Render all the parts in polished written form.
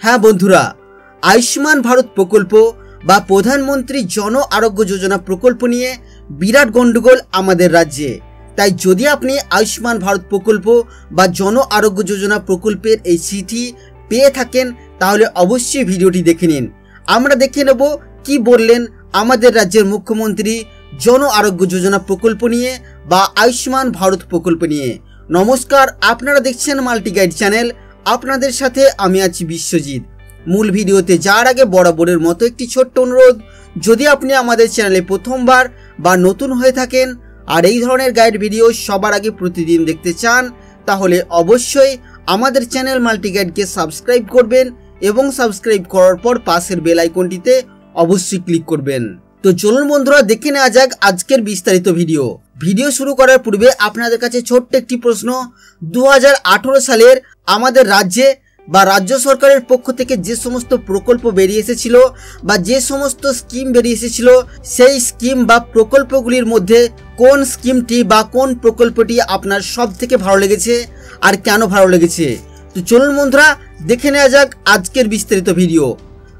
হ্যাঁ বন্ধুরা, আয়ুষ্মান ভারত প্রকল্প বা প্রধানমন্ত্রী জন আরোগ্য যোজনা প্রকল্প নিয়ে বিরাট গন্ডগোল আমাদের রাজ্যে। তাই যদি আপনি আয়ুষ্মান ভারত প্রকল্প বা জন আরোগ্য যোজনা প্রকল্পের এই চিঠি পেয়ে থাকেন তাহলে অবশ্যই ভিডিওটি দেখে নিন। আমরা দেখে নেব কি বললেন আমাদের রাজ্যের মুখ্যমন্ত্রী জন আরোগ্য যোজনা প্রকল্প নিয়ে বা আয়ুষ্মান ভারত প্রকল্প নিয়ে। নমস্কার, আপনারা দেখছেন মাল্টি গাইড চ্যানেল। আপনাদের সাথে আমি আছি বিশ্বজিৎ। মূল ভিডিওতে যাওয়ার আগে বরাবরের মতো একটি ছোট্ট অনুরোধ, যদি আপনি আমাদের চ্যানেলে প্রথমবার বা নতুন হয়ে থাকেন আর এই ধরনের গাইড ভিডিও সবার আগে প্রতিদিন দেখতে চান তাহলে অবশ্যই আমাদের চ্যানেল মাল্টি গাইডকে সাবস্ক্রাইব করবেন এবং সাবস্ক্রাইব করার পর পাশের বেল আইকনটিতে অবশ্যই ক্লিক করবেন। তো চলুন বন্ধুরা, দেখে নেওয়া যাক আজকের বিস্তারিত ভিডিও শুরু করার পূর্বে আপনাদের কাছে ছোট্ট একটি প্রশ্ন। 2018 সালের আমাদের রাজ্যে বা রাজ্য সরকারের পক্ষ থেকে যে সমস্ত প্রকল্প বেরিয়ে এসেছিল বা যে সমস্ত স্কিম বেরিয়ে এসেছিল সেই স্কিম বা প্রকল্পগুলির মধ্যে কোন স্কিমটি বা কোন প্রকল্পটি আপনার সব থেকে ভালো লেগেছে আর কেন ভালো লেগেছে? তো চলুন বন্ধুরা, দেখে নেওয়া যাক আজকের বিস্তারিত ভিডিও।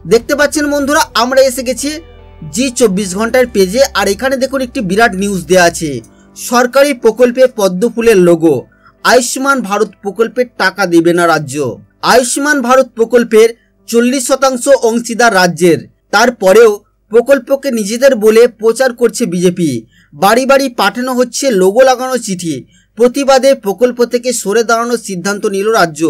দেখতে পাচ্ছেন বন্ধুরা, আমরা এসে গেছি জি 24 ঘন্টার পেজে। আর এখানে দেখুন একটি বিরাট নিউজ দেওয়া আছে। সরকারি প্রকল্পে পদ্ম ফুলের লোগো। আয়ুষ্মান ভারত প্রকল্পের টাকা দেবে না রাজ্য। আয়ুষ্মান ভারত প্রকল্পের 40% অংশীদার রাজ্যের। তারপরেও প্রকল্পকে নিজেদের বলে প্রচার করছে বিজেপি। বাড়ি বাড়ি পাঠানো হচ্ছে লোগো লাগানো চিঠি। প্রতিবাদে প্রকল্প থেকে সরে দাঁড়ানোর সিদ্ধান্ত নিল রাজ্য।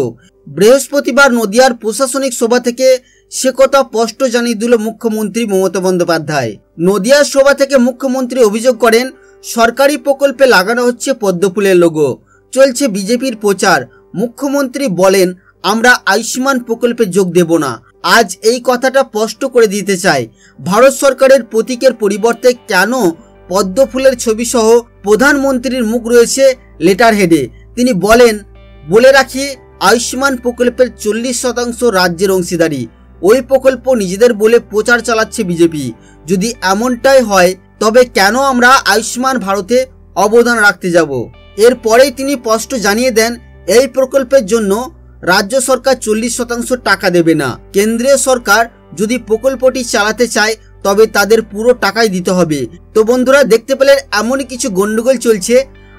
বৃহস্পতিবার নদিয়ার প্রশাসনিক সভা থেকে সে কথা স্পষ্ট জানিয়ে দিল মুখ্যমন্ত্রী মমতা বন্দ্যোপাধ্যায়। নদিয়ার সভা থেকে মুখ্যমন্ত্রী অভিযোগ করেন, সরকারি প্রকল্পে লাগানো হচ্ছে পদ্ম ফুলের লোগো, চলছে বিজেপির প্রচার। মুখ্যমন্ত্রী বলেন, আমরা আয়ুষ্মান প্রকল্পে যোগ দেব না। আজ এই কথাটা স্পষ্ট করে দিতে চাই, ভারত সরকারের প্রতীকের পরিবর্তে কেন পদ্ম ফুলের ছবি সহ প্রধানমন্ত্রীর মুখ রয়েছে লেটার হেডে। তিনি বলেন, বলে রাখি, আয়ুষ্মান প্রকল্পের 40% রাজ্যের অংশীদারি। ওই প্রকল্প নিজেদের বলে প্রচার চালাচ্ছে বিজেপি। যদি এমনটাই হয় তবে কেন আমরা আয়ুষ্মান ভারতে অবদান রাখতে যাব? এরপরেই তিনি স্পষ্ট জানিয়ে দেন, এই প্রকল্পের জন্য রাজ্য সরকার 40% টাকা দেবে না। কেন্দ্রীয় সরকার যদি প্রকল্পটি চালাতে চায় তবে তাদের পুরো টাকাই দিতে হবে। তো বন্ধুরা, দেখতে পেলেন এমনই কিছু গন্ডগোল চলছে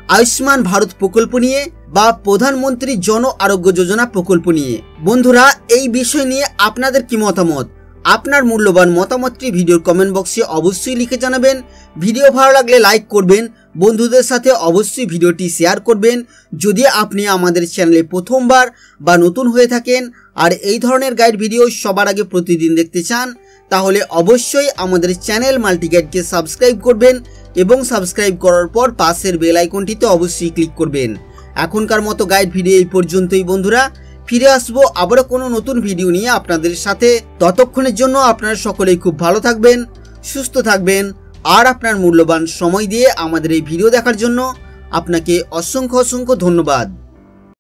আয়ুষ্মান ভারত প্রকল্প নিয়ে বা প্রধানমন্ত্রী জন আরোগ্য যোজনা প্রকল্প নিয়ে। বন্ধুরা, এই বিষয় নিয়ে আপনাদের কি মতামত? আপনার মূল্যবান মতামতটি ভিডিওর কমেন্ট বক্সে অবশ্যই লিখে জানাবেন। ভিডিও ভালো লাগলে লাইক করবেন, বন্ধুদের সাথে অবশ্যই ভিডিওটি শেয়ার করবেন। যদি আপনি আমাদের চ্যানেলে প্রথমবার বা নতুন হয়ে থাকেন আর এই ধরনের গাইড ভিডিও সবার আগে প্রতিদিন দেখতে চান তাহলে অবশ্যই আমাদের চ্যানেল মাল্টি গাইডকে সাবস্ক্রাইব করবেন এবং সাবস্ক্রাইব করার পর পাশের বেল আইকনটিতে অবশ্যই ক্লিক করবেন। এখনকার মতো গাইড ভিডিও এই পর্যন্তই বন্ধুরা। ফিরে আসবো আবারও কোনো নতুন ভিডিও নিয়ে আপনাদের সাথে। ততক্ষণের জন্য আপনারা সকলেই খুব ভালো থাকবেন, সুস্থ থাকবেন। আর আপনার মূল্যবান সময় দিয়ে আমাদের এই ভিডিও দেখার জন্য আপনাকে অসংখ্য ধন্যবাদ।